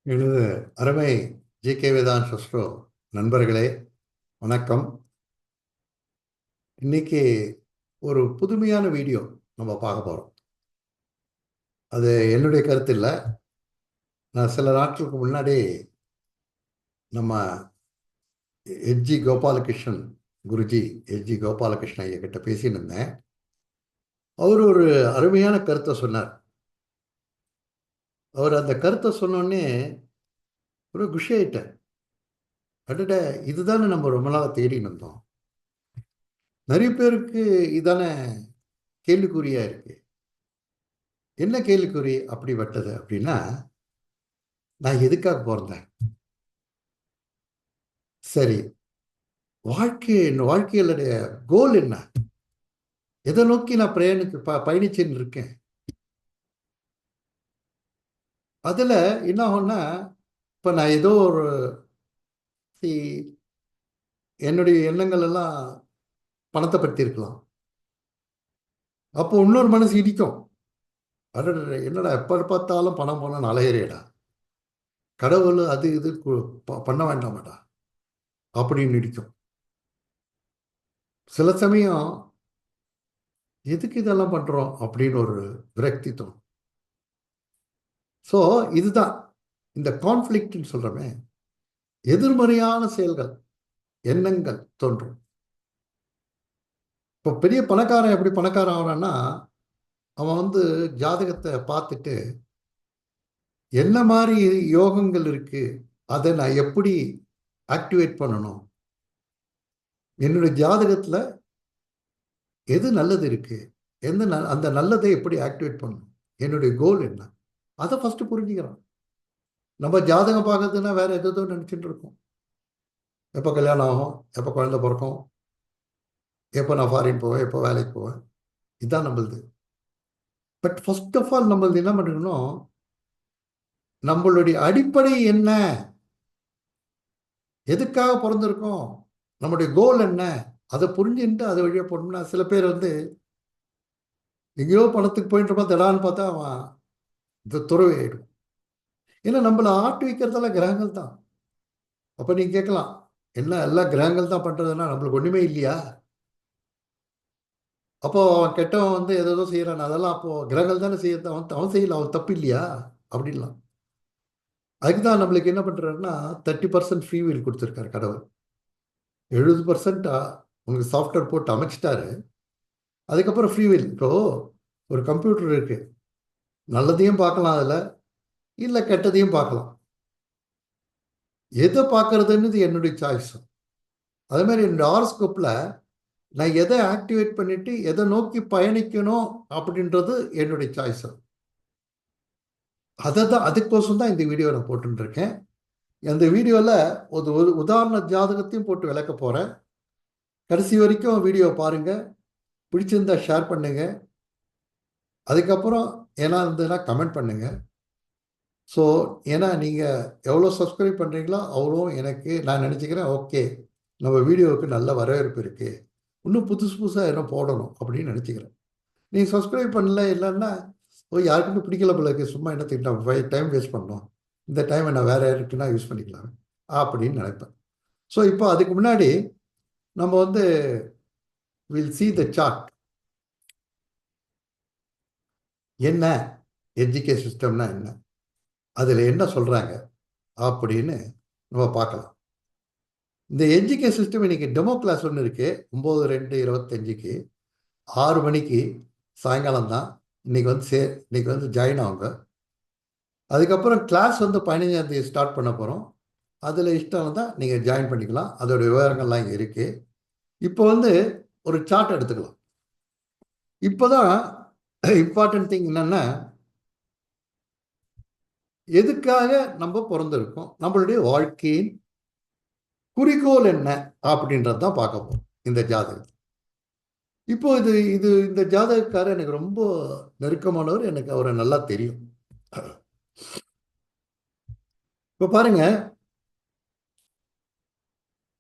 எனது அருமை ஜி.கே. வேதாந்த் சஸ்ட்ரோ நண்பர்களே, வணக்கம். இன்னைக்கு ஒரு புதுமையான வீடியோ நம்ம பார்க்க போகிறோம். அது என்னுடைய கருத்து இல்லை. நான் சில நாட்களுக்கு முன்னாடி நம்ம எச்.ஜி. கோபாலகிருஷ்ணன் குருஜி, எச்.ஜி. கோபாலகிருஷ்ணன் ஐயா கிட்ட பேசின்னு இருந்தேன். அவர் ஒரு அருமையான கருத்தை சொன்னார். அவர் அந்த கருத்தை சொன்னோடனே ஒரு குஷி ஆயிட்டேன். அடட, இதுதானே நம்ம ரொம்ப நாளாக தேடின்னு இருந்தோம். நிறைய பேருக்கு இதானே கேள்விக்குறியா இருக்கு. என்ன கேள்விக்குறி அப்படி வட்டது அப்படின்னா, நான் எதுக்காக பிறந்தேன்? சரி, வாழ்க்கையிலுடைய கோல் என்ன? எதை நோக்கி நான் பயணிச்சுன்னு இருக்கேன்? அதுல என்ன ஆகும்னா, இப்ப நான் ஏதோ ஒரு என்னுடைய எண்ணங்கள் எல்லாம் பணத்தை பற்றி இருக்கலாம். அப்போ இன்னொரு மனசு இடிக்கும். அடடே, என்னடா எப்ப பார்த்தாலும் பணம் போனா அலையறேடா, கடவுள் அது இது பண்ண வேண்டாமாடா அப்படின்னு இடிக்கும். சில சமயம் எதுக்கு இதெல்லாம் பண்றோம் அப்படின்னு ஒரு விரக்தி தோணும். ஸோ இதுதான் இந்த கான்ஃப்ளிக்ட்னு சொல்றோமே, எதிர்மறையான செயல்கள், எண்ணங்கள் தோன்றும். இப்போ பெரிய பணக்காரன் எப்படி பணக்காரன் ஆகிறான்னா, அவன் ஜாதகத்தை பார்த்துட்டு என்ன மாதிரி யோகங்கள் இருக்கு, அதை நான் எப்படி ஆக்டிவேட் பண்ணணும், என்னுடைய ஜாதகத்தில் எது நல்லது இருக்கு, அந்த நல்லதை எப்படி ஆக்டிவேட் பண்ணணும், என்னுடைய கோல் என்ன, அதை ஃபர்ஸ்ட் புரிஞ்சுக்கிறான். நம்ம ஜாதகம் பார்க்கறதுன்னா வேற எதோ நினச்சிட்டு இருக்கோம். எப்போ கல்யாணம் ஆகும், எப்போ குழந்தை பிறக்கும், எப்போ நான் ஃபாரின் போவேன், எப்போ வேலைக்கு போவேன், இதுதான் நம்மளுது. பட் ஃபர்ஸ்ட் ஆஃப் ஆல் நம்மளது என்ன பண்ணிக்கணும், நம்மளுடைய அடிப்படை என்ன, எதுக்காக பிறந்திருக்கோம், நம்முடைய கோல் என்ன, அதை புரிஞ்சுட்டு அதை வழியாக போனோம்னா, சில பேர் எங்கேயோ பணத்துக்கு போயிட்டு இருப்பான், திடான்னு பார்த்தா அவன் இந்த துறவி ஆயிடும். ஏன்னா நம்மளை ஆட்டி வைக்கிறதெல்லாம் கிரகங்கள் தான். அப்போ நீங்க கேட்கலாம், என்ன எல்லாம் கிரகங்கள் தான் பண்றதுன்னா நம்மளுக்கு ஒண்ணுமே இல்லையா? அப்போ அவன் கெட்டவன் ஏதோ செய்யறான், அதெல்லாம் அப்போ கிரகங்கள் தானே செய்யறது, அவன் செய்யல, அவன் தப்பு இல்லையா அப்படின்லாம். அதுக்குதான் நம்மளுக்கு என்ன பண்றாருன்னா 30% ஃப்ரீ வில் கொடுத்துருக்காரு கடவுள். 70% உங்களுக்கு சாஃப்ட்வேர் போட்டு அமைச்சிட்டாரு. அதுக்கப்புறம் ஃப்ரீ வில். இப்போ ஒரு கம்ப்யூட்டர் இருக்கு, நல்லதையும் பார்க்கலாம் அதில், இல்லை கெட்டதையும் பார்க்கலாம். எதை பார்க்கறதுன்னு என்னுடைய சாய்ஸ். அதே மாதிரி என்னுடைய ஹாரோஸ்கோப்ல நான் எதை ஆக்டிவேட் பண்ணிட்டு எதை நோக்கி பயணிக்கணும் அப்படின்றது என்னுடைய சாய்ஸ். அதுக்கோசம் தான் இந்த வீடியோ நான் போட்டுட்டு இருக்கேன். அந்த வீடியோவில் ஒரு உதாரண ஜாதகத்தையும் போட்டு விளக்க போகிறேன். கடைசி வரைக்கும் வீடியோ பாருங்க, பிடிச்சிருந்தா ஷேர் பண்ணுங்க, அதுக்கப்புறம் ஏன்னா இருந்ததுன்னா கமெண்ட் பண்ணுங்க. ஸோ ஏன்னா நீங்கள் எவ்வளோ சப்ஸ்கிரைப் பண்ணுறீங்களோ அவ்வளோ எனக்கு நான் நினச்சிக்கிறேன், ஓகே நம்ம வீடியோவுக்கு நல்ல வரவேற்பு இருக்குது, இன்னும் புதுசு புதுசாக என்ன போடணும் அப்படின்னு நினச்சிக்கிறேன். நீங்கள் சப்ஸ்கிரைப் பண்ணல இல்லைன்னா யாருக்குமே பிடிக்கல போல இருக்கு, சும்மா என்ன திட்டம் டைம் வேஸ்ட் பண்ணோம், இந்த டைமை நான் வேற யாருக்குன்னா யூஸ் பண்ணிக்கலாம் அப்படின்னு நினைப்பேன். ஸோ இப்போ அதுக்கு முன்னாடி நம்ம வில் சி த சார்ட். என்ன எஜுகேஷன் சிஸ்டம்னா என்ன, அதில் என்ன சொல்கிறாங்க அப்படின்னு நம்ம பார்க்கலாம். இந்த எஜுகேஷன் சிஸ்டம் இன்னைக்கு டெமோ கிளாஸ் ஒன்று இருக்கு, 9/2/25க்கு 6 மணிக்கு சாயங்காலம் தான் இன்னைக்கு ஜாயின் ஆகுங்க. அதுக்கப்புறம் கிளாஸ் 15ஆம் தேதி ஸ்டார்ட் பண்ண போகிறோம். அதில் இஷ்டம் தான் நீங்கள் ஜாயின் பண்ணிக்கலாம். அதோட விவரங்கள்லாம் இங்கே இருக்குது. இப்போ ஒரு சார்ட் எடுத்துக்கலாம். இப்போ தான் இம்பார்ட்டன்ட் திங் என்னன்னா, எதுக்காக நம்ம பிறந்திருக்கோம், நம்மளுடைய வாழ்க்கையின் குறிக்கோள் என்ன அப்படின்றது தான் பார்க்க போகிறோம் இந்த ஜாதகம். இப்போ இந்த ஜாதகக்காரர் எனக்கு ரொம்ப நெருக்கமானவர், எனக்கு அவரை நல்லா தெரியும். இப்போ பாருங்க,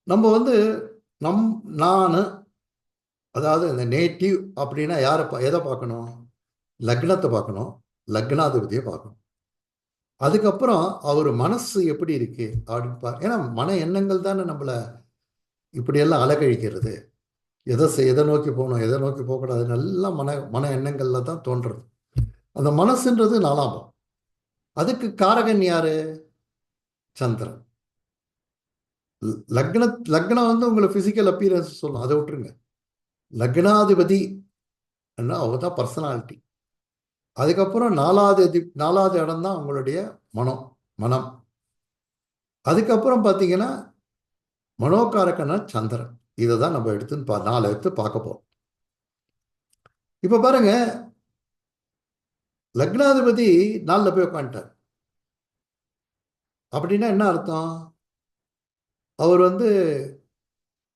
நம்ம நான் அதாவது இந்த நேட்டிவ் அப்படின்னா எதை பார்க்கணும், லக்னத்தை பார்க்கணும், லக்னாதிபதியை பார்க்கணும். அதுக்கப்புறம் அவர் மனசு எப்படி இருக்கு அப்படின்னு ஏன்னா மன எண்ணங்கள் தானே நம்மளை இப்படியெல்லாம் அலக்கழிக்கிறது. எதை நோக்கி போகணும், எதை நோக்கி போகக்கூடாது, நல்லா மன மன எண்ணங்கள்ல தான் தோன்றுறது. அந்த மனசுன்றது 4ஆம் பாவம். அதுக்கு காரகன் யாரு? சந்திரன். லக்ன லக்னம் வந்து உங்களை பிசிக்கல் அப்பியரன்ஸ் சொல்லணும், அதை விட்டுருங்க. லக்னாதிபதி அவர் தான் பர்சனாலிட்டி. அதுக்கப்புறம் 4வது இடம் தான் உங்களுடைய மனம். மனம். அதுக்கப்புறம் பார்த்தீங்கன்னா மனோகாரகன சந்திரன். இதை தான் நம்ம எடுத்து 4 எடுத்து பார்க்க போறோம். இப்ப பாருங்க, லக்னாதிபதி 4ல் போய் உட்காந்துட்டார். அப்படின்னா என்ன அர்த்தம்? அவர் வந்து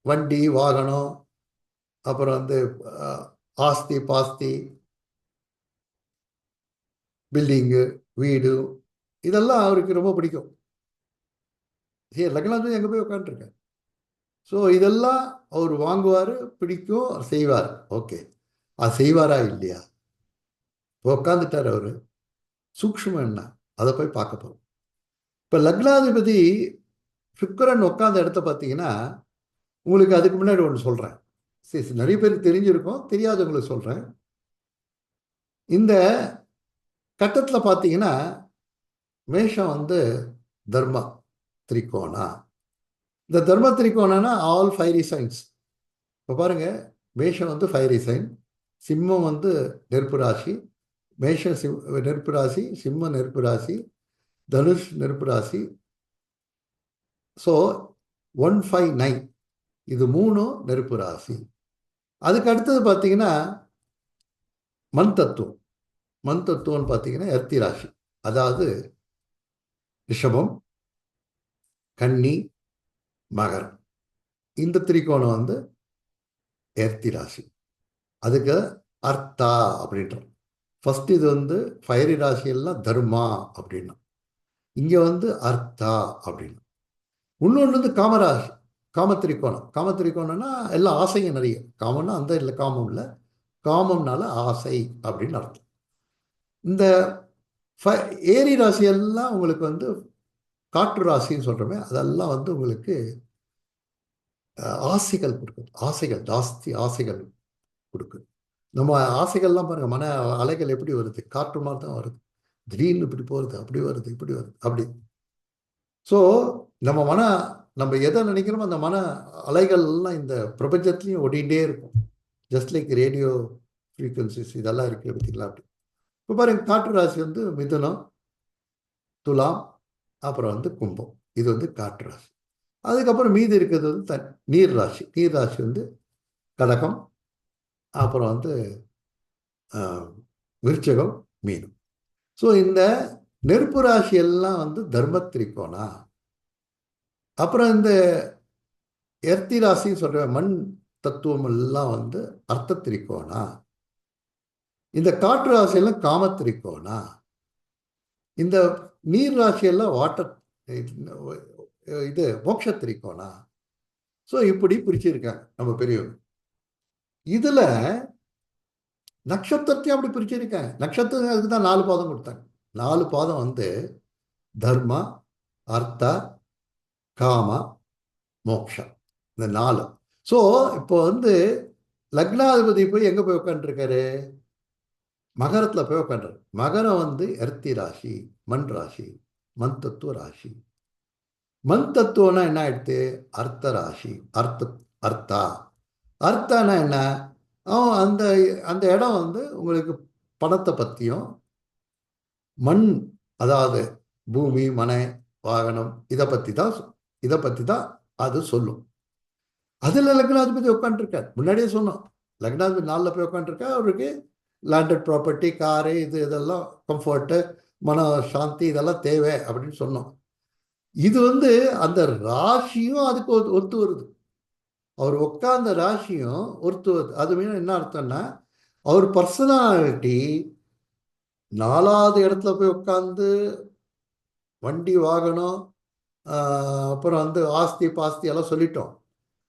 வண்டி வாகனம், அப்புறம் வந்து ஆஸ்தி பாஸ்தி, பில்டிங்கு, வீடு, இதெல்லாம் அவருக்கு ரொம்ப பிடிக்கும். சரி, லக்னாதிபதி எங்கே போய் உட்காந்துருக்கார். ஸோ இதெல்லாம் அவர் வாங்குவார், பிடிக்கும், செய்வார். ஓகே, அது செய்வாரா இல்லையா? உட்காந்துட்டார் அவர். சூக்ஷ்மம் என்ன, அதை போய் பார்க்க போகிறோம். இப்போ லக்னாதிபதி சுக்கிரன் உட்காந்த இடத்த பார்த்தீங்கன்னா, உங்களுக்கு அதுக்கு முன்னாடி ஒன்று சொல்கிறேன். சரி, நிறைய பேருக்கு தெரிஞ்சிருக்கும், தெரியாதவங்களுக்கு சொல்கிறேன். இந்த கட்டத்தில் பார்த்தீங்கன்னா மேஷம் வந்து தர்ம திரிகோணா. இந்த தர்ம திரிகோணனா ஆல் ஃபைரி சைன்ஸ். இப்போ பாருங்க, மேஷம் வந்து ஃபைரி சைன், சிம்மம் வந்து நெருப்பு ராசி, மேஷம் நெருப்பு ராசி, சிம்மம் நெருப்பு ராசி, தனுஷ் நெருப்பு ராசி. ஸோ 159 இது 3 நெருப்பு ராசி. அதுக்கு அடுத்தது பார்த்தீங்கன்னா மண் தத்துவம். மண் தத்துவம்னு பார்த்தீங்கன்னா எர்த்தி ராசி, அதாவது ரிஷபம், கன்னி, மகரம். இந்த திரிகோணம் வந்து எர்த்தி ராசி. அதுக்கு அர்த்தா அப்படின்றோம். ஃபர்ஸ்ட் இது வந்து ஃபயரி ராசியெல்லாம் தர்மா அப்படின்னா, இங்கே வந்து அர்த்தா அப்படின்னு. இன்னொன்று வந்து காமராசி, காமத்திரிகோணம். காமத்திரிகோணம்னா எல்லாம் ஆசைங்க நிறைய. காமம்னா அந்த இல்லை, காமம் இல்லை, காமம்னால ஆசை அப்படின்னு அர்த்தம். இந்த ஏரி ராசியெல்லாம் உங்களுக்கு வந்து காற்று ராசின்னு சொல்கிறோமே, அதெல்லாம் வந்து உங்களுக்கு ஆசைகள் கொடுக்குது. ஆசைகள் ஜாஸ்தி, ஆசைகள் கொடுக்குது. நம்ம ஆசைகள்லாம் பாருங்க, மன அலைகள் எப்படி வருது, காற்று மாதிரி தான் வருது. திடீர்னு இப்படி போகிறது, அப்படி வருது, இப்படி வருது, அப்படி. ஸோ நம்ம எதை நினைக்கிறோமோ அந்த மன அலைகள்லாம் இந்த பிரபஞ்சத்துலேயும் ஓடிண்டே இருக்கும். ஜஸ்ட் லைக் ரேடியோ ஃப்ரீக்வன்சிஸ் இதெல்லாம் இருக்குது பார்த்தீங்களா? அப்படி. இப்போ பாருங்க, காற்று ராசி வந்து மிதுனம், துலாம், அப்புறம் வந்து கும்பம். இது வந்து காற்று ராசி. அதுக்கப்புறம் மீதி இருக்கிறது வந்து நீர் ராசி. நீர் ராசி வந்து கடகம், அப்புறம் வந்து விருச்சகம், மீனம். ஸோ இந்த நெருப்பு ராசி எல்லாம் வந்து தர்ம திரிகோணா. அப்புறம் இந்த எர்த்தி ராசின்னு சொல்ற மண் தத்துவம் எல்லாம் வந்து அர்த்த திரிகோணா. இந்த காற்று ராசியெல்லாம் காம திரிகோணா. இந்த நீர் ராசியெல்லாம் வாட்டர், இது மோட்ச திரிகோணா. ஸோ இப்படி பிரிச்சிருக்காங்க நம்ம பெரியவங்க. இதுல நட்சத்திரத்தையும் அப்படி பிரிச்சிருக்காங்க. நட்சத்திரம் அதுக்கு தான் 4 பாதம் கொடுத்தாங்க. 4 பாதம் வந்து தர்ம, அர்த்த, காம, மோக்ஷம், இந்த 4. ஸோ இப்போ வந்து லக்னாதிபதி போய் எங்க போய் உட்காந்துருக்காரு? மகரத்தில் போய் உட்காந்துரு. மகரம் வந்து எர்த்தி ராசி, மண் ராசி, மண் தத்துவ ராசி. மண் தத்துவம்னா என்ன ஆயிடுத்து? அர்த்த ராசி, அர்த்தா. அர்த்தானா என்ன? அந்த அந்த இடம் வந்து உங்களுக்கு பணத்தை பற்றியும், மண் அதாவது பூமி, மனை, வாகனம், இதை பற்றி தான் அது சொல்லும். அதில் லக்னாதிபதி உட்காந்துருக்கார். முன்னாடியே சொன்னோம், லக்னாதிபதி 4ல் போய் உட்காந்துருக்கா. அவருக்கு லேண்டட் ப்ராப்பர்ட்டி, காரு, இதெல்லாம் கம்ஃபர்ட்டு, மன சாந்தி, இதெல்லாம் தேவை அப்படின்னு சொன்னோம். இது வந்து அந்த ராசியும் அதுக்கு ஒத்து வருது. அவர் உட்கார்ந்த ராசியும் ஒத்து வருது. அது மீன் என்ன அர்த்தம்னா, அவர் பர்சனாலிட்டி 4வது இடத்துல போய் உட்காந்து வண்டி வாகனம், அப்புறம் வந்து ஆஸ்தி பாஸ்தி எல்லாம் சொல்லிட்டோம்.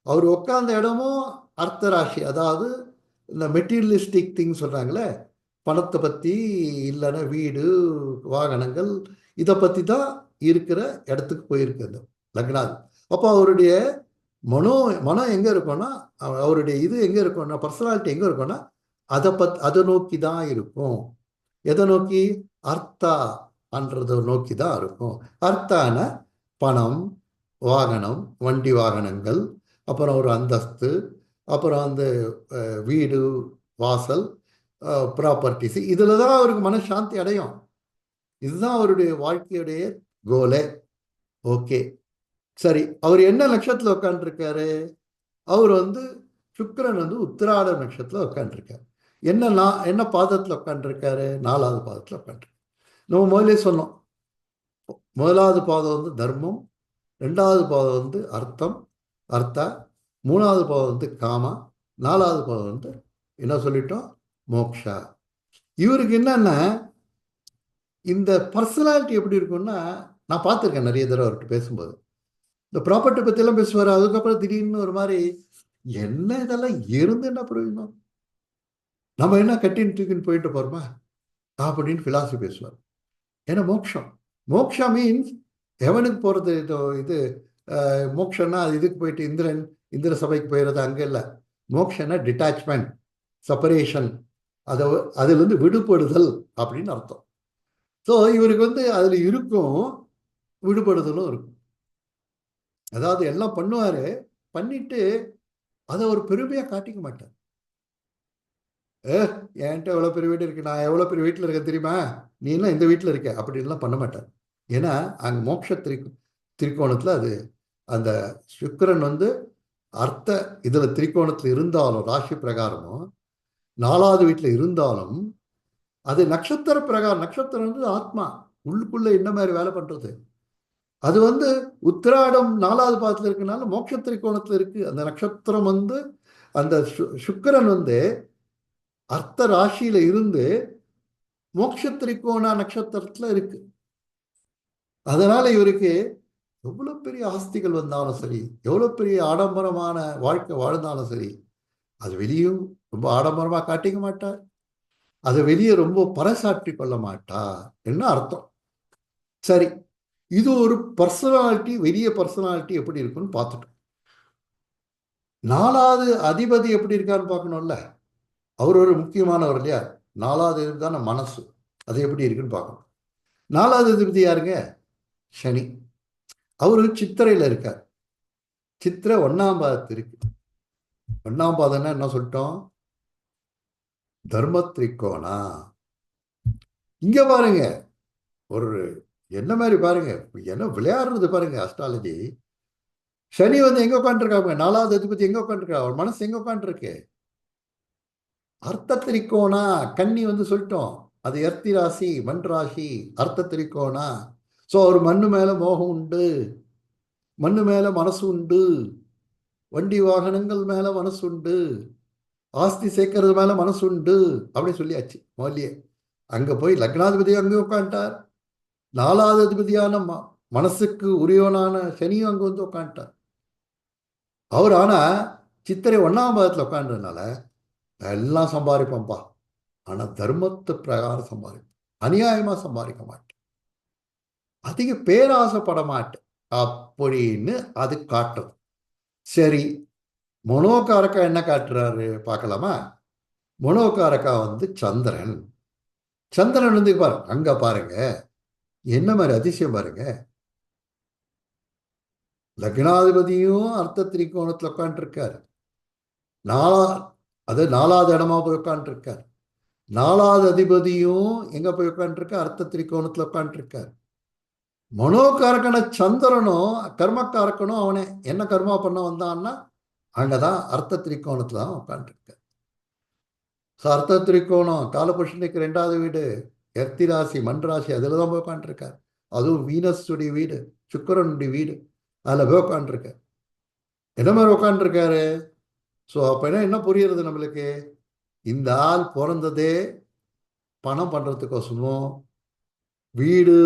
அவர் உட்கார்ந்த இடமும் அர்த்த ராசி, அதாவது இந்த மெட்டீரியலிஸ்டிக் திங் சொல்கிறாங்களே, பணத்தை பற்றி, இல்லைன்னா வீடு, வாகனங்கள், இதை பற்றி தான் இருக்கிற இடத்துக்கு போயிருக்கிறது லக்னாதி. அப்போ அவருடைய மனம் எங்கே இருக்கும்னா, அவருடைய இது எங்கே இருக்கும்னா, பர்சனாலிட்டி எங்கே இருக்கும்னா அதை நோக்கி தான் இருக்கும். எதை நோக்கி? அர்த்தான்றதை நோக்கி தான் இருக்கும். அர்த்தான பணம், வாகனம், வண்டி வாகனங்கள், அப்புறம் ஒரு அந்தஸ்து, அப்புறம் வந்து வீடு வாசல், ப்ராப்பர்ட்டிஸ், இதில் தான் அவருக்கு மனசாந்தி அடையும். இதுதான் அவருடைய வாழ்க்கையுடைய கோலே. ஓகே, சரி. அவர் என்ன நட்சத்திரத்தில் உட்காந்துருக்காரு? அவர் வந்து சுக்கிரன் வந்து உத்திராட நட்சத்திரத்தில் உட்காந்துருக்காரு. என்ன பாதத்தில் உட்காந்துருக்காரு? 4வது பாதத்தில் உட்காந்துருக்காரு. நம்ம முதலே சொன்னோம், முதலாவது பாதம் வந்து தர்மம், 2வது பாதம் வந்து அர்த்தா, 3வது பாதம் வந்து காமா, 4வது பாதம் வந்து என்ன சொல்லிட்டோம்? மோக்ஷா. இவருக்கு என்னன்னா, இந்த பர்சனாலிட்டி எப்படி இருக்கும்னா, நான் பார்த்துருக்கேன் நிறைய தடவை அவர்கிட்ட பேசும்போது. இந்த ப்ராப்பர்ட்டி பற்றியெல்லாம் பேசுவார். அதுக்கப்புறம் திடீர்னு ஒரு மாதிரி, என்ன இதெல்லாம் இருந்து என்ன பிரயோஜனம், நம்ம என்ன கட்டின்னு தூக்கின்னு போயிட்டு போகிறோமா அப்படின்னு ஃபிலாசபி பேசுவார். ஏன்னா மோக்ஷா மீன்ஸ் எவனுக்கு போகிறது. இது மோக்ஷன்னா அது இதுக்கு போயிட்டு இந்திர சபைக்கு போயிடுறது அங்கே இல்லை. மோக்ஷன்னா டிட்டாச்மெண்ட், செப்பரேஷன், அதுலேருந்து விடுபடுதல் அப்படின்னு அர்த்தம். ஸோ இவருக்கு வந்து அதில் இருக்கும், விடுபடுதலும் இருக்கும். அதாவது எல்லாம் பண்ணுவார், பண்ணிட்டு அதை ஒரு பெருமையாக காட்டிக்க மாட்டார். என்கிட்ட எவ்வளோ பெரிய வீடு இருக்கு, நான் எவ்வளோ பெரிய வீட்டில் இருக்கேன் தெரியுமா, நீ எல்லாம் இந்த வீட்டில் இருக்க அப்படின்லாம் பண்ண மாட்டார். ஏன்னா அங்கே மோட்ச திரிகோணத்தில் அது அந்த சுக்கிரன் வந்து அர்த்த இதில் திரிகோணத்தில் இருந்தாலும், ராசி பிரகாரமும் 4வது வீட்டில் இருந்தாலும், அது நட்சத்திர பிரகாரம். நட்சத்திரம் வந்து ஆத்மா உள்ளுக்குள்ள என்ன மாதிரி வேலை பண்றது. அது வந்து உத்திராடம் 4வது பாதத்தில் இருக்கனால மோட்ச திரிகோணத்தில் இருக்கு. அந்த நட்சத்திரம் வந்து அந்த சுக்கிரன் வந்து அர்த்த ராசியில இருந்து மோட்ச திரிகோண நட்சத்திரத்துல இருக்கு. அதனால இவருக்கு எவ்வளவு பெரிய ஆஸ்திகள் வந்தாலும் சரி, எவ்வளவு பெரிய ஆடம்பரமான வாழ்க்கை வாழ்ந்தாலும் சரி, அது வெளியும் ரொம்ப ஆடம்பரமா காட்டிக்க மாட்டார், அதை வெளியே ரொம்ப பறைசாற்றி கொள்ள மாட்டார். என்ன அர்த்தம்? சரி, இது ஒரு பர்சனாலிட்டி. வெளிய பர்சனாலிட்டி எப்படி இருக்குன்னு பார்த்துட்டோம். 4வது அதிபதி எப்படி இருக்கான்னு பார்க்கணும்ல. அவர் ஒரு முக்கியமானவர் இல்லையா? 4வது அதிபதி தானே மனசு. அது எப்படி இருக்குன்னு பார்க்கணும். 4வது அதிபதி யாருங்க? சனி. அவரு சித்திரையில் இருக்கார். சித்திரை 1ஆம் பாதத்து இருக்கு. 1ஆம் பாதம்னா என்ன சொல்லிட்டோம்? தர்ம திரிகோணா. இங்க பாருங்க, ஒரு என்ன மாதிரி பாருங்க, என்ன விளையாடுறது பாருங்க அஸ்ட்ராலஜி. சனி வந்து எங்க உட்காந்துருக்காங்க? 4வது அதிபதி எங்க உட்காந்துருக்கா? அவர் மனசு எங்க உட்காந்துருக்கு? அர்த்த திரிகோணா. கன்னி வந்து சொல்லிட்டோம், அது எர்த்தி ராசி, மண் ராசி, அர்த்த திரிகோணா. ஸோ அவர் மண்ணு மேல மோகம் உண்டு, மண்ணு மேல மனசு உண்டு, வண்டி வாகனங்கள் மேல மனசு உண்டு, ஆஸ்தி சேர்க்கறது மேல மனசு உண்டு அப்படி சொல்லியாச்சு முதலியே. அங்க போய் லக்னாதிபதி அங்கே உட்காந்துட்டார். 4வது அதிபதியான மனசுக்கு உரியவனான சனியும் அங்க வந்து உட்காந்துட்டார். அவர் ஆனா சித்திரை 1ஆம் பாதத்தில் உட்காண்டதுனால எல்லாம் சம்பாதிப்போம்ப்பா, ஆனா தர்மத்து பிரகாரம் சம்பாதிப்போம், அநியாயமா சம்பாதிக்க மாட்டேன், அதிக பேராசைப்பட மாட்டேன் அப்படின்னு அது காட்டுறது. சரி, மனோகாரக்கா என்ன காட்டுறாரு பார்க்கலாமா? மனோகாரக்கா வந்து சந்திரன். சந்திரன் வந்து பாருங்க, அங்க பாருங்க என்ன மாதிரி அதிசயம் பாருங்க. லக்னாதிபதியும் அர்த்த திரிகோணத்தில் உட்காந்துருக்காரு. அது 4வது இடமா போய் உட்காந்துருக்காரு. 4வது அதிபதியும் எங்க போய் உட்காந்துருக்கார்? அர்த்த திரிகோணத்தில் உட்காந்துருக்கார். மனோகாரக்கன சந்திரனும் கர்மக்காரக்கனும் அவனே என்ன கர்மா பண்ண வந்தான்னா அங்கதான் அர்த்த திரிகோணத்துல தான் உட்காந்துருக்கார். அர்த்த திரிகோணம் காலபுருஷனுக்கு 2வது வீடு, எர்த்தி ராசி, மண் ராசி, அதுல தான் போய் உட்காந்துருக்கார். அதுவும் வீனஸுடைய வீடு, சுக்கிரனுடைய வீடு, அதில் போய் உட்காந்துருக்கார். என்ன மாதிரி உட்காந்துருக்காரு? ஸோ அப்போ என்ன புரியுறது நம்மளுக்கு? இந்த ஆள் பிறந்ததே பணம் பண்ணுறதுக்கோசமும், வீடு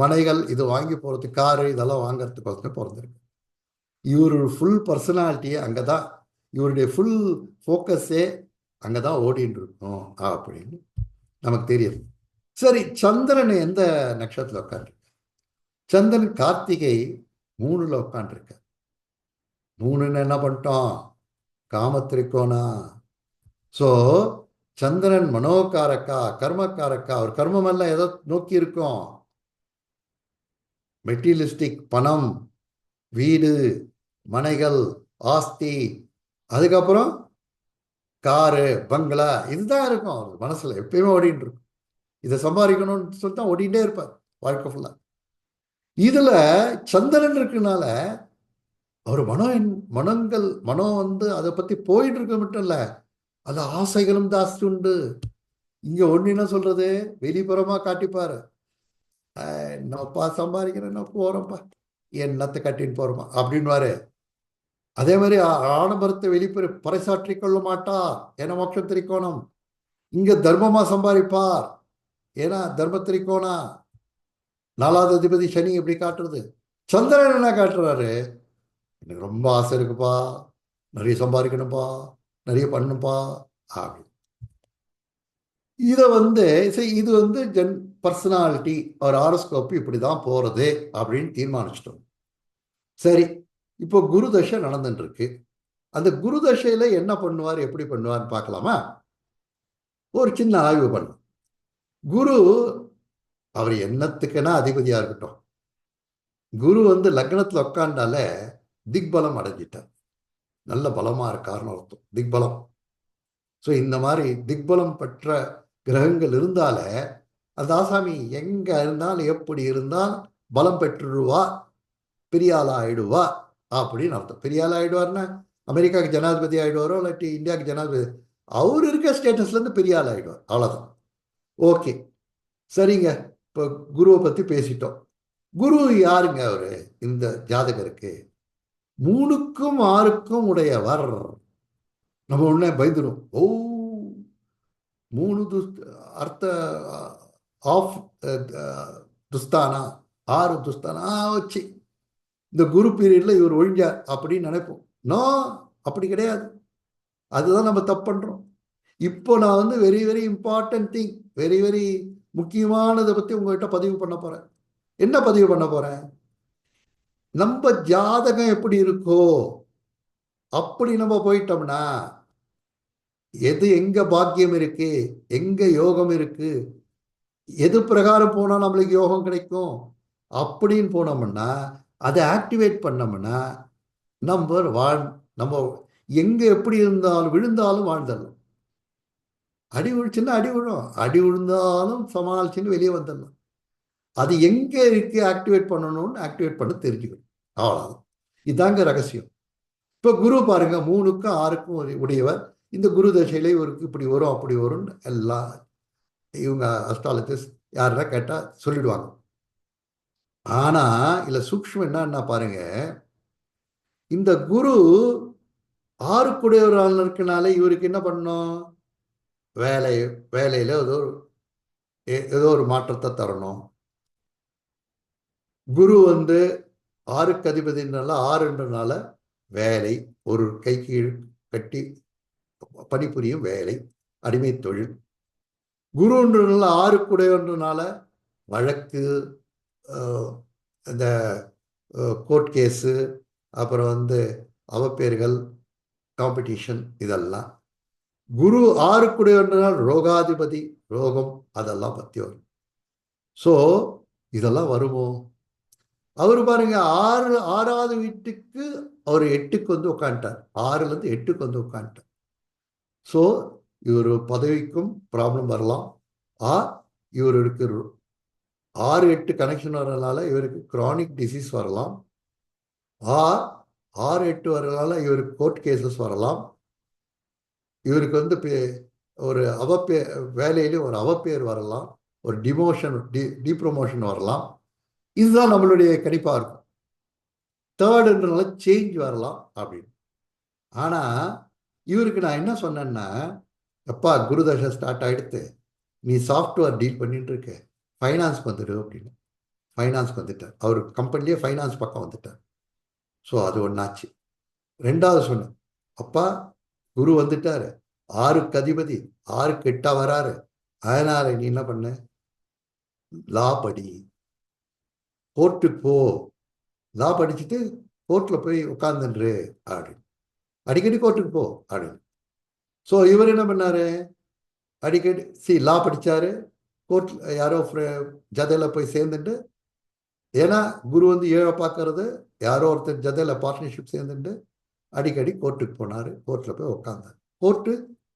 மனைகள் இது வாங்கி போகிறது, காரு இதெல்லாம் வாங்கிறதுக்கோசமே பிறந்திருக்கு. இவரோட ஃபுல் பர்சனாலிட்டியே அங்கே தான், இவருடைய ஃபுல் ஃபோக்கஸே அங்கே தான் ஓடின்னு இருக்கும் அப்படின்னு நமக்கு தெரியுது. சரி, சந்திரன் எந்த நட்சத்திரத்தில் உட்காந்து? சந்திரன் கார்த்திகை 3ல உட்காந்துருக்க. 3ன்னு என்ன பண்ணிட்டோம்? காமத்திரிக்கோணா. ஸோ சந்திரன் மனோகாரக்கா, கர்மக்காரக்கா. ஒரு கர்மம் எல்லாம் ஏதோ நோக்கி இருக்கும். மெட்டீரியலிஸ்டிக், பணம், வீடு, மனைகள், ஆஸ்தி, அதுக்கப்புறம் காரு, பங்களா, இதுதான் இருக்கும் அவர் மனசுல எப்பயுமே ஓடிட்டு இருக்கும். இதை சம்பாதிக்கணும்னு சொல்லிட்டு தான் ஓடிட்டே இருப்பார் வாழ்க்கை ஃபுல்லா. இதுல சந்திரன் இருக்குனால அவர் மனங்கள் மனம் அதை பத்தி போயிட்டு இருக்க மட்டும் இல்ல, அது ஆசைகளும் ஜாஸ்தி உண்டு. இங்க ஒண்ணு என்ன சொல்றது, வெளிப்புறமா காட்டிப்பாரு, என்னப்பா சம்பாதிக்கிறேன், நான் போறேன்ப்பா, என்னத்தை கட்டின்னு போறோமா அப்படின்வாரு. அதே மாதிரி ஆடம்பரத்தை வெளிப்புற பறைசாற்றிக் கொள்ள மாட்டார், ஏன்னா மோட்சம் திரிக்கோணம். இங்க தர்மமா சம்பாதிப்பார், ஏன்னா தர்ம திரிக்கோணா. 4வது அதிபதி சனி எப்படி காட்டுறது? சந்திரன் என்ன காட்டுறாரு? எனக்கு ரொம்ப ஆசை இருக்குப்பா, நிறைய சம்பாதிக்கணும்ப்பா, நிறைய பண்ணணும்ப்பா அப்படி. இதை சரி, இது பர்சனாலிட்டி, ஒரு ஆரோஸ்கோப் இப்படிதான் போறது அப்படின்னு தீர்மானிச்சிட்டோம். சரி, இப்போ குரு தசை நடந்துட்டு இருக்கு. அந்த குரு தசையில என்ன பண்ணுவார், எப்படி பண்ணுவார்னு பார்க்கலாமா? ஒரு சின்ன ஆய்வு பண்ண. குரு அவர் என்னத்துக்குன்னா அதிபதியா இருக்கட்டும், குரு லக்னத்துல உட்காண்டாலே திக்பலம் அடைஞ்சிட்டார், நல்ல பலமா இருக்காருன்னு அர்த்தம், திக்பலம். ஸோ இந்த மாதிரி திக்பலம் பெற்ற கிரகங்கள் இருந்தாலே அந்த ஆசாமி எங்க இருந்தாலும் எப்படி இருந்தால் பலம் பெற்றுருவா, பெரிய ஆளா ஆயிடுவா அப்படின்னு அர்த்தம். பெரிய ஆளா ஆயிடுவார்னா அமெரிக்காவுக்கு ஜனாதிபதி ஆயிடுவாரோ இல்லாட்டி இந்தியாவுக்கு ஜனாதிபதி, அவர் இருக்க ஸ்டேட்டஸ்ல இருந்து பெரிய ஆள் ஆயிடுவார், அவ்வளவுதான். ஓகே, சரிங்க. இப்போ குருவை பத்தி பேசிட்டோம். குரு யாருங்க அவரு இந்த ஜாதகருக்கு? 3க்கும் 6க்கும் உடையவர். நம்ம உடனே பயந்துடும், ஓ 3 அர்த்த ஆஃப் துஸ்தானா, 6 துஸ்தானா வச்சு இந்த குரு பீரியட்ல இவர் ஒழிஞ்சார் அப்படின்னு நினைப்போம். நோ, அப்படி கிடையாது. அதுதான் நம்ம தப்பு பண்றோம். இப்போ நான் very very important thing, very very முக்கியமானதை பத்தி உங்ககிட்ட பதிவு பண்ண போறேன். என்ன பதிவு பண்ண போறேன்? நம்ம ஜாதகம் எப்படி இருக்கோ அப்படி நம்ம போயிட்டோம்னா எது எங்க பாக்கியம் இருக்கு, எங்க யோகம் இருக்கு, எது பிரகாரம் போனா நம்மளுக்கு யோகம் கிடைக்கும் அப்படின்னு போனோம்னா, அதை ஆக்டிவேட் பண்ணோம்னா நம்ம எங்க எப்படி இருந்தாலும் விழுந்தாலும் வாழ்ந்துடலாம். அடி விழுச்சுன்னா அடி விழும், அடி விழுந்தாலும் சமாளிச்சுன்னு வெளியே வந்துடலாம். அது எங்க இருக்கு ஆக்டிவேட் பண்ணணும்னு ஆக்டிவேட் பண்ண தெரிஞ்சுக்கணும், அவ்வளவுதான். இதாங்க ரகசியம். இப்ப குரு பாருங்க 3க்கும் 6க்கும் உடையவர். இந்த குரு தசையில இவருக்கு இப்படி வரும் அப்படி வரும்னு எல்லாம் இவங்க அஸ்ட்ராலஜிஸ்ட் யாரா கேட்டா சொல்லிடுவாங்க. ஆனா இல்ல சூக்ஷ்மம் என்னன்னா பாருங்க, இந்த குரு 6க்குடையவரால் இருக்கனால இவருக்கு என்ன பண்ணணும்? வேலை, வேலையில ஏதோ ஒரு மாற்றத்தை தரணும். குரு 6க்கு அதிபதினால 6ன்றனால வேலை, ஒரு கை கீழ் கட்டி பணிபுரியும் வேலை, அடிமை தொழில். குருன்றனால 6க்குடையவன்றனால வழக்கு, இந்த கோர்ட் கேஸு, அப்புறம் அவப்பேர்கள், காம்படிஷன், இதெல்லாம். குரு 6க்குடையவன்றனால ரோகாதிபதி, ரோகம், அதெல்லாம் பத்தி வரும். ஸோ இதெல்லாம் வருமோ? அவர் பாருங்க 6வது வீட்டுக்கு அவர் 8க்கு உட்காந்துட்டார், 6லேருந்து 8க்கு உட்காந்துட்டார். ஸோ இவர் பதவிக்கும் ப்ராப்ளம் வரலாம். இவருக்கு 6-8 கனெக்ஷன் வரதுனால இவருக்கு கிரானிக் டிசீஸ் வரலாம். 6-8 வரதுனால இவருக்கு கோர்ட் கேசஸ் வரலாம். இவருக்கு ஒரு வேலையில ஒரு அவப்பேர் வரலாம், ஒரு டிமோஷன், டிப்ரமோஷன் வரலாம். இதுதான் நம்மளுடைய கணிப்பா இருக்கும். தேர்டுன்றனால சேஞ்ச் வரலாம் அப்படின்னு. ஆனா இவருக்கு நான் என்ன சொன்னேன்னா, எப்பா குருதசை ஸ்டார்ட் ஆயிடுத்து, நீ சாஃப்ட்வேர் டீல் பண்ணிட்டு இருக்க, ஃபைனான்ஸ்க்கு வந்துடு அப்படின்னு. ஃபைனான்ஸ்க்கு வந்துட்டார், அவர் கம்பெனிலேயே ஃபைனான்ஸ் பக்கம் வந்துட்டார். ஸோ அது ஒன்றாச்சு. 2வது சொன்னேன், அப்பா குரு வந்துட்டாரு, 6க்கு அதிபதி, 6க்கு 8 வராரு, அதனால நீ என்ன பண்ண, லா படி, கோர்ட்டுக்கு போ, லா படிச்சுட்டு கோர்ட்டில் போய் உட்காந்துன்று அப்படின்னு. அடிக்கடி கோர்ட்டுக்கு போ அப்படின்னு. ஸோ இவர் என்ன பண்ணாரு, அடிக்கடி லா படித்தார், கோர்ட் யாரோ ஜதையில் போய் சேர்ந்துட்டு, ஏன்னா குரு வந்து ஏழை பார்க்கறது, யாரோ ஒருத்தர் ஜதையில் பார்ட்னர்ஷிப் சேர்ந்துட்டு அடிக்கடி கோர்ட்டுக்கு போனார், கோர்ட்டில் போய் உட்காந்தார், கோர்ட்டு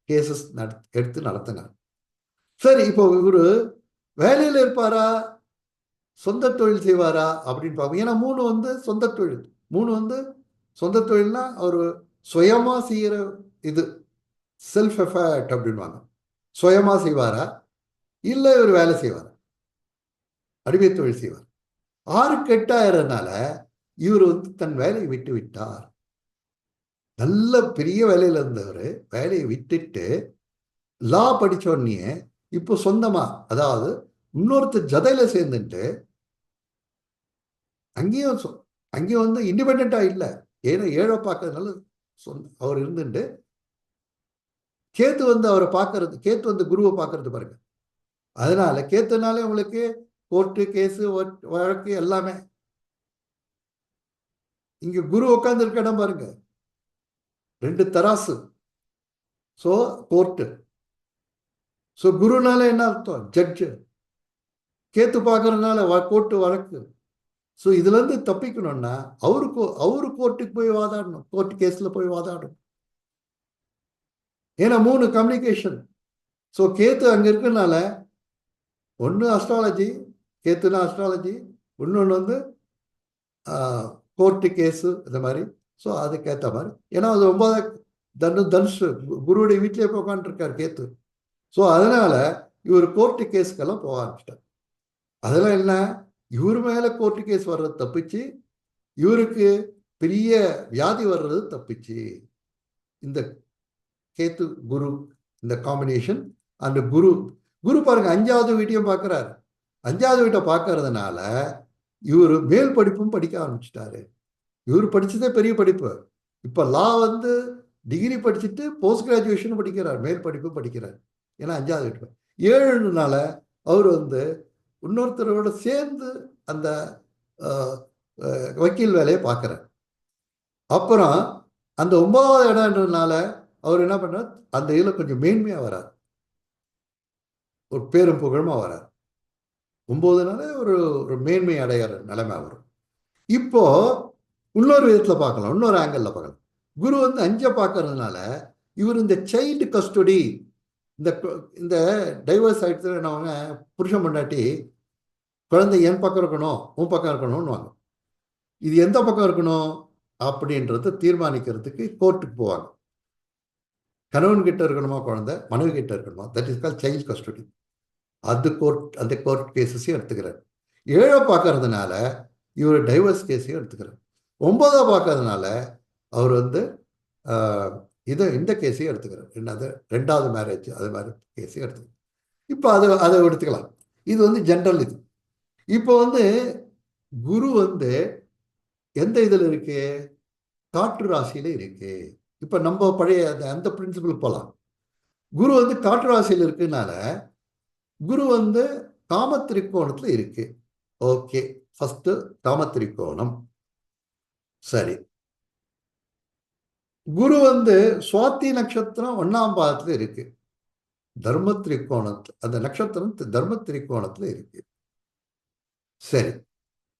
கேசஸ் எடுத்து நடத்தினார். சரி, இப்போ இவர் வேலையில் இருப்பாரா, சொந்த தொழில் செய்வாரா அப்படின்னு பார்ப்போம். ஏன்னா 3 வந்து சொந்த தொழில், 3 வந்து சொந்த தொழில்னா அவர் சுயமா செய்கிற இது, செல்ஃப் எஃபர்ட் அப்படின்வாங்க. சுயமா செய்வாரா, இல்லை இவர் வேலை செய்வாரா, அடிமை தொழில் செய்வார். 6 8ஆயிரம்னால இவர் வந்து தன் வேலையை விட்டு விட்டார். நல்ல பெரிய வேலையில் இருந்தவர் வேலையை விட்டுட்டு லா படிச்ச உடனே இப்போ சொந்தமா, அதாவது இன்னொருத்தர் ஜதையில சேர்ந்துட்டு, அங்கேயும் வந்து இண்டிபெண்டா இல்லை, ஏன்னா ஏழை பார்க்கறதுனால அவர் இருந்துட்டு, கேத்து வந்து அவரை பார்க்கறது, கேத்து வந்து குருவை பார்க்கறது பாருங்க. அதனால கேத்துனாலே உங்களுக்கு கோர்ட்டு கேஸு வழக்கு எல்லாமே. இங்க குரு உட்கார்ந்து இருக்க இடம் பாருங்க, 2 தராசு. ஸோ கோர்ட்டு, ஸோ குருனால என்ன அர்த்தம், ஜட்ஜு. கேத்து பார்க்கறதுனால கோர்ட்டு வழக்கு. ஸோ இதுல இருந்து தப்பிக்கணும்னா அவரு கோர்ட்டுக்கு போய் வாதாடணும், கோர்ட்டு கேஸ்ல போய் வாதாடணும். ஏன்னா 3 கம்யூனிகேஷன். ஸோ கேத்து அங்க இருக்கனால ஒன்று அஸ்ட்ராலஜி, கேத்துனா அஸ்ட்ராலஜி, இன்னொன்று வந்து கோர்ட்டு கேஸு இந்த மாதிரி. ஸோ அதுக்கேற்ற மாதிரி, ஏன்னா அது 9 தனுஷு, குருவுடைய வீட்டிலே போய் உட்காந்துருக்கார் கேத்து. ஸோ அதனால இவர் கோர்ட்டு கேஸுக்கெல்லாம் போக ஆரம்பிச்சிட்டார். அதெல்லாம் என்ன, இவர் மேலே கோர்ட்டு கேஸ் வர்றது தப்பிச்சு, இவருக்கு பெரிய வியாதி வர்றது தப்பிச்சு. இந்த கேத்து குரு இந்த காம்பினேஷன், அந்த குரு பாருங்க 5வது வீட்டையும் பார்க்குறாரு. 5வது வீட்டை பார்க்கறதுனால இவர் மேல் படிப்பும் படிக்க ஆரம்பிச்சிட்டாரு. இவர் படிச்சதே பெரிய படிப்பு. இப்போ லா வந்து டிகிரி படிச்சுட்டு போஸ்ட் கிராஜுவேஷன் படிக்கிறார், மேல் படிப்பு படிக்கிறார். ஏன்னா 5வது வீட்டு 7னால அவர் வந்து இன்னொருத்தரோட சேர்ந்து அந்த வக்கீல் வேலையை பார்க்குறார். அப்புறம் அந்த 9வது இடம்ன்றதுனால அவர் என்ன பண்ணார், அந்த இதில் கொஞ்சம் மேன்மையாக வரார், ஒரு பேரும் புகழுமா வரார். 9னால ஒரு மேன்மை அடைகிற நிலைமை வரும். இப்போ இன்னொரு விதத்தில் பார்க்கலாம், இன்னொரு ஆங்கிள் பார்க்கலாம். குரு வந்து 5 பார்க்கறதுனால இவர் இந்த சைல்டு கஸ்டடி, இந்த டைவர்ஸ் ஆயிடுச்சுன்னு புருஷன் பொண்டாட்டி, குழந்தை என் பக்கம் இருக்கணும் உன் பக்கம் இருக்கணும்னு வாங்க. இது எந்த பக்கம் இருக்கணும் அப்படின்றத தீர்மானிக்கிறதுக்கு கோர்ட்டுக்கு போவாங்க. கணவன் கிட்ட இருக்கணுமா குழந்தை, மனைவி கிட்ட இருக்கணுமா, that is call child custody. அந்த கோர்ட் கேஸஸையும் எடுத்துக்கிறார். 7 பார்க்கறதுனால இவர் டைவர்ஸ் கேஸையும் எடுத்துக்கிறார். 9 பார்க்கறதுனால அவர் வந்து இந்த கேஸையும் எடுத்துக்கிறார். என்னது, 2வது மேரேஜ் அது மாதிரி கேஸையும் எடுத்துக்கிறார். இப்போ அதை எடுத்துக்கலாம். இது வந்து ஜென்ரல் இது. இப்போ வந்து குரு வந்து எந்த இதில் இருக்கு, காற்று ராசியில இருக்கு. இப்போ நம்ம பழைய அந்த பிரின்சிபல் போகலாம். குரு வந்து காற்று ராசியில் இருக்குனால குரு வந்து காமத்திரிக்கோணத்துல இருக்கு. ஓகே, ஃபர்ஸ்ட் காமத்திரிக்கோணம். சரி, குரு வந்து சுவாதி நட்சத்திரம் 1ஆம் பாதத்துல இருக்கு, தர்ம திரிகோணத்துல. அந்த நட்சத்திரம் தர்ம திரிகோணத்துல இருக்கு. சரி,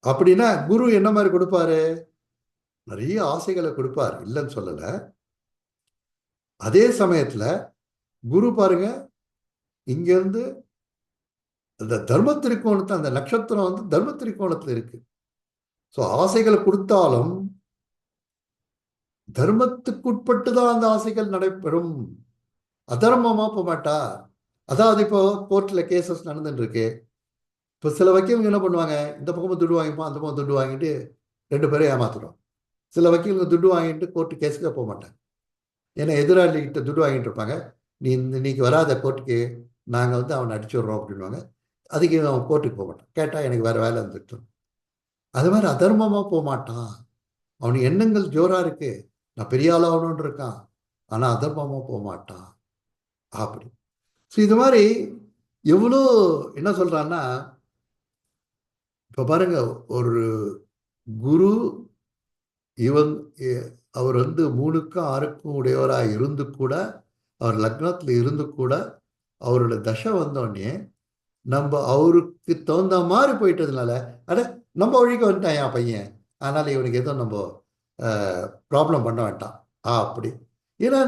அப்படின்னா குரு என்ன மாதிரி கொடுப்பாரு, நிறைய ஆசைகளை கொடுப்பார், இல்லைன்னு சொல்லல. அதே சமயத்துல குரு பாருங்க, இங்க இருந்து அந்த தர்ம திரிகோணத்தை, அந்த நட்சத்திரம் வந்து தர்ம திரிகோணத்துல இருக்கு. ஸோ ஆசைகளை கொடுத்தாலும் தர்மத்துக்குட்பட்டு தான் அந்த ஆசைகள் நடைபெறும், அதர்மமா போக மாட்டா. அதாவது இப்போ கோர்ட்ல கேசஸ் நடந்துட்டு இருக்கு. இப்போ சில வக்கீல்கள் என்ன பண்ணுவாங்க, இந்த பக்கமும் துட்டு வாங்கிப்போம், அந்த பக்கம் துட்டு வாங்கிட்டு 2 பேரும் ஏமாத்துறோம். சில வக்கீல்கள் துட்டு வாங்கிட்டு கோர்ட்டு கேஸுக்கே போக மாட்டாங்க. ஏன்னா எதிராளிகிட்ட துட்டு வாங்கிட்டு இருப்பாங்க. நீ இன்னைக்கு வராத கோர்ட்டுக்கு, நாங்கள் வந்து அவனை அடிச்சுடுறோம் அப்படின்வாங்க. அதுக்கு அவன் கோர்ட்டுக்கு போக மாட்டான். கேட்டால் எனக்கு வேறு வேலை வந்துட்டு. அது மாதிரி அதர்மமாக போக மாட்டான். அவனுக்கு எண்ணங்கள் ஜோரா இருக்கு, நான் பெரிய ஆளாகணும்னு இருக்கான், ஆனால் அதர்மமாக போக மாட்டான் அப்படி. ஸோ இது மாதிரி எவ்வளோ என்ன சொல்கிறான்னா, இப்போ பாருங்க, ஒரு குரு இவன் அவர் வந்து 3க்கும் 6க்கும் உடையவராக இருந்து கூட, அவர் லக்னத்தில் இருந்து கூட, அவரோட தசை வந்தோடனே நம்ம அவருக்கு தகுந்த மாதிரி போயிட்டதுனால, அட நம்ம வழிக்கு வந்துட்டான் என் பையன், அதனால இவனுக்கு எதுவும் நம்ம ப்ராப்ளம் பண்ண வேண்டாம் அப்படி. ஏன்னா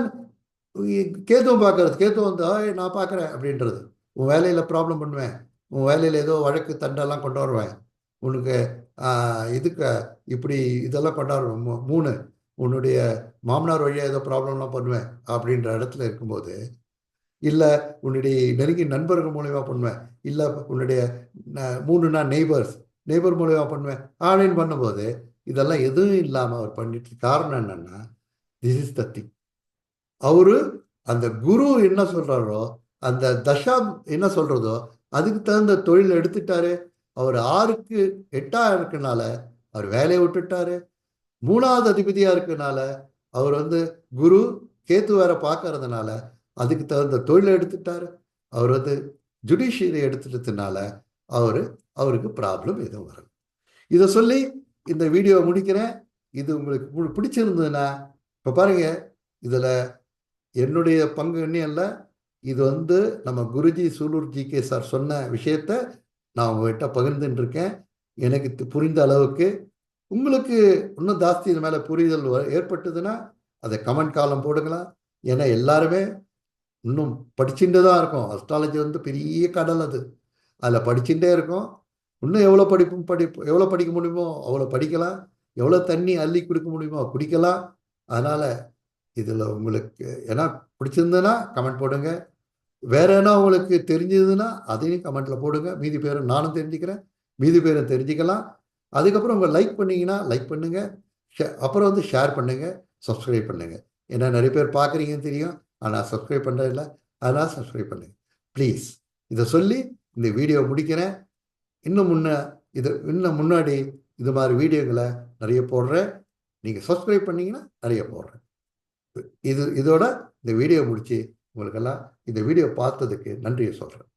கேதுவும் பார்க்கறது, கேதுவும் வந்து நான் பார்க்குறேன் அப்படின்றது, உன் வேலையில் ப்ராப்ளம் பண்ணுவேன், உன் வேலையில் ஏதோ வழக்கு தண்டெல்லாம் கொண்டு வருவேன், உனக்கு இதுக்கு இப்படி இதெல்லாம் கொண்டாடுவேன், 3 உன்னுடைய மாமனார் வழியாக ஏதோ ப்ராப்ளம்லாம் பண்ணுவேன் அப்படின்ற இடத்துல இருக்கும்போது, இல்லை உன்னுடைய நெருங்கிய நண்பர்கள் மூலியமா பண்ணுவேன், இல்லை உன்னுடைய 3 நெய்பர்ஸ் நெய்பர் மூலியமா பண்ணுவேன் அப்படின்னு பண்ணும்போது, இதெல்லாம் எதுவும் இல்லாமல் அவர் பண்ணிட்டு காரணம் என்னன்னா, திஸ் இஸ் த திங். அவரு அந்த குரு என்ன சொல்றாரோ, அந்த தசா என்ன சொல்றதோ அதுக்கு தகுந்த தொழில் எடுத்துட்டாரு. அவர் 6க்கு 8ஆ இருக்கனால அவர் வேலையை விட்டுட்டாரு. 3வது அதிபதியா இருக்கனால அவர் வந்து குரு கேத்து வேற பார்க்கறதுனால அதுக்கு தகுந்த தொழிலை எடுத்துட்டாரு. அவர் வந்து ஜுடிஷியரி எடுத்துட்டதுனால அவருக்கு ப்ராப்ளம் எதுவும் வரல. இதை சொல்லி இந்த வீடியோ முடிக்கிறேன். இது உங்களுக்கு பிடிச்சிருந்ததுன்னா, இப்போ பாருங்க, இதில் என்னுடைய பங்கு இன்னும் இல்லை. இது வந்து நம்ம குருஜி சூலூர் ஜி.கே. சார் சொன்ன விஷயத்த நான் உங்ககிட்ட பகிர்ந்துட்டு இருக்கேன். எனக்கு புரிந்த அளவுக்கு. உங்களுக்கு இன்னும் ஜாஸ்தி இது மேலே புரிதல் ஏற்பட்டதுன்னா அதை கமெண்ட் காலம் போடுங்களா. ஏன்னா எல்லாருமே இன்னும் படிச்சுட்டு தான் இருக்கோம். அஸ்ட்ராலஜி வந்து பெரிய கடல் அது. அதில் படிச்சுட்டே இருக்கோம். இன்னும் எவ்வளோ படிக்க முடியுமோ அவ்வளோ படிக்கலாம். எவ்வளோ தண்ணி அள்ளி குடிக்க முடியுமோ குடிக்கலாம். அதனால் இதில் உங்களுக்கு ஏன்னா பிடிச்சிருந்ததுன்னா கமெண்ட் போடுங்க. வேற என்ன உங்களுக்கு தெரிஞ்சதுன்னா அதையும் கமெண்ட்டில் போடுங்க. மீதி பேரும் நானும் தெரிஞ்சுக்கிறேன், மீதி பேரும் தெரிஞ்சுக்கலாம். அதுக்கப்புறம் உங்கள் லைக் பண்ணிங்கன்னா லைக் பண்ணுங்கள், அப்புறம் வந்து ஷேர் பண்ணுங்கள், சப்ஸ்கிரைப் பண்ணுங்கள். ஏன்னா நிறைய பேர் பார்க்குறீங்கன்னு தெரியும், ஆனால் சப்ஸ்கிரைப் பண்ணுறதில்ல. அதனால் சப்ஸ்கிரைப் பண்ணுங்கள் ப்ளீஸ். இதை சொல்லி இந்த வீடியோ முடிக்கிறேன். இன்னும் முன்னாடி இது மாதிரி வீடியோக்களை நிறைய போடுறேன். நீங்கள் சப்ஸ்கிரைப் பண்ணீங்கன்னா நிறைய போடுறேன். இதோட இந்த வீடியோ முடிச்சு உங்களுக்கெல்லாம் இந்த வீடியோ பார்த்ததுக்கு நன்றியை சொல்கிறேன்.